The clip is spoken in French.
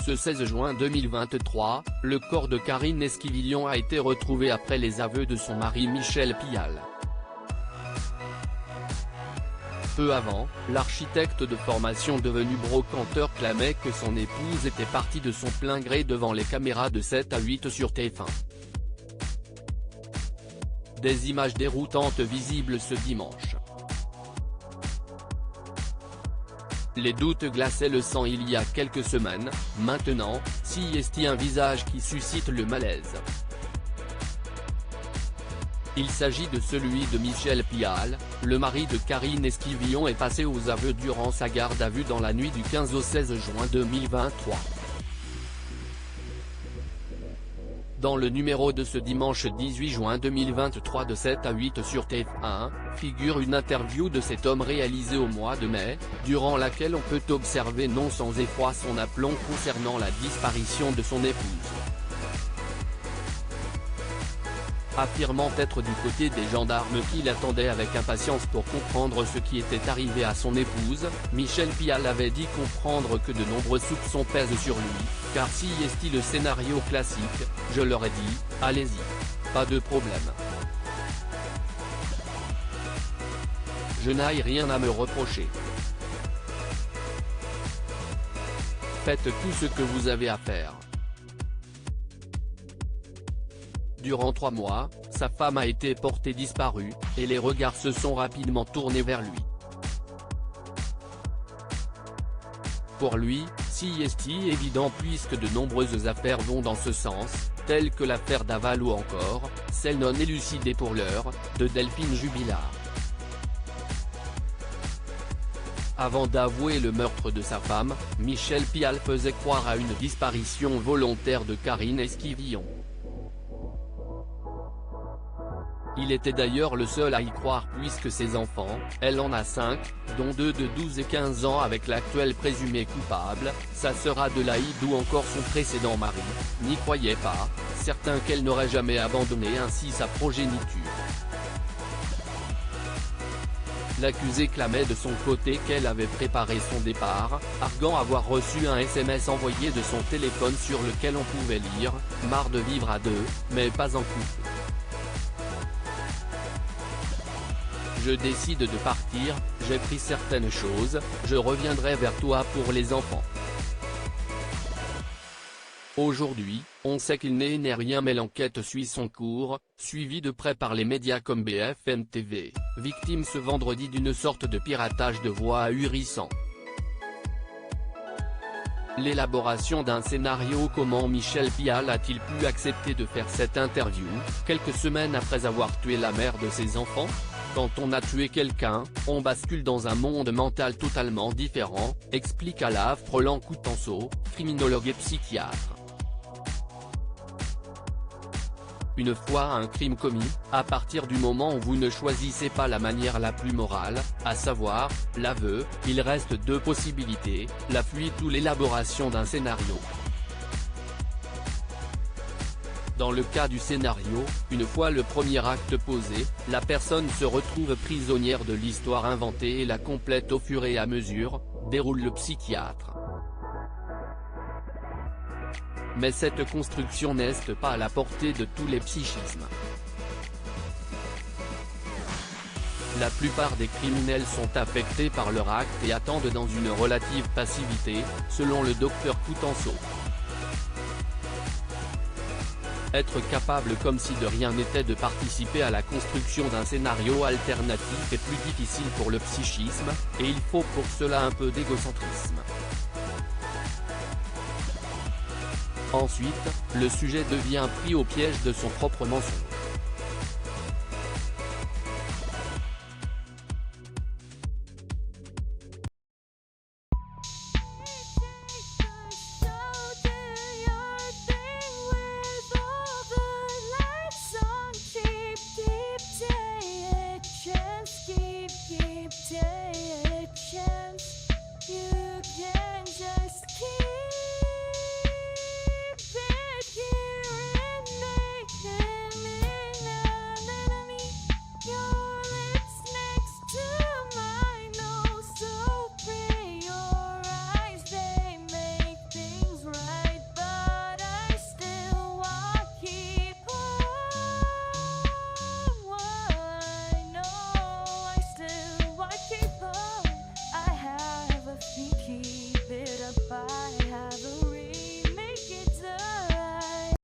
Ce 16 juin 2023, le corps de Karine Esquivillon a été retrouvé après les aveux de son mari Michel Pial. Peu avant, l'architecte de formation devenu brocanteur clamait que son épouse était partie de son plein gré devant les caméras de 7 à 8 sur TF1. Des images déroutantes visibles ce dimanche. Les doutes glaçaient le sang il y a quelques semaines, maintenant, si est un visage qui suscite le malaise. Il s'agit de celui de Michel Pial, le mari de Karine Esquivillon est passé aux aveux durant sa garde à vue dans la nuit du 15 au 16 juin 2023. Dans le numéro de ce dimanche 18 juin 2023 de 7 à 8 sur TF1, figure une interview de cet homme réalisée au mois de mai, durant laquelle on peut observer non sans effroi son aplomb concernant la disparition de son épouse. Affirmant être du côté des gendarmes qui l'attendaient avec impatience pour comprendre ce qui était arrivé à son épouse, Michel Pial avait dit comprendre que de nombreux soupçons pèsent sur lui, car si est le scénario classique, je leur ai dit, allez-y. Pas de problème. Je n'ai rien à me reprocher. Faites tout ce que vous avez à faire. Durant 3 mois, sa femme a été portée disparue, et les regards se sont rapidement tournés vers lui. Pour lui, si est évident puisque de nombreuses affaires vont dans ce sens, telles que l'affaire Daval ou encore, celle non élucidée pour l'heure, de Delphine Jubilard. Avant d'avouer le meurtre de sa femme, Michel Pial faisait croire à une disparition volontaire de Karine Esquivillon. Il était d'ailleurs le seul à y croire puisque ses enfants, elle en a 5, dont 2 de 12 et 15 ans avec l'actuel présumé coupable, sa sœur Adelaïde ou encore son précédent mari, n'y croyaient pas, certains qu'elle n'aurait jamais abandonné ainsi sa progéniture. L'accusé clamait de son côté qu'elle avait préparé son départ, arguant avoir reçu un SMS envoyé de son téléphone sur lequel on pouvait lire « Marre de vivre à deux, mais pas en couple. Je décide de partir, j'ai pris certaines choses, je reviendrai vers toi pour les enfants. » Aujourd'hui, on sait qu'il n'est rien mais l'enquête suit son cours, suivie de près par les médias comme BFM TV, victime ce vendredi d'une sorte de piratage de voix ahurissant. L'élaboration d'un scénario. Comment Michel Pial a-t-il pu accepter de faire cette interview, quelques semaines après avoir tué la mère de ses enfants? Quand on a tué quelqu'un, on bascule dans un monde mental totalement différent, explique Alain Roland Coutenceau, criminologue et psychiatre. Une fois un crime commis, à partir du moment où vous ne choisissez pas la manière la plus morale, à savoir, l'aveu, il reste 2 possibilités, la fuite ou l'élaboration d'un scénario. Dans le cas du scénario, une fois le premier acte posé, la personne se retrouve prisonnière de l'histoire inventée et la complète au fur et à mesure, déroule le psychiatre. Mais cette construction n'est pas à la portée de tous les psychismes. La plupart des criminels sont affectés par leur acte et attendent dans une relative passivité, selon le docteur Coutenceau. Être capable comme si de rien n'était de participer à la construction d'un scénario alternatif est plus difficile pour le psychisme, et il faut pour cela un peu d'égocentrisme. Ensuite, le sujet devient pris au piège de son propre mensonge.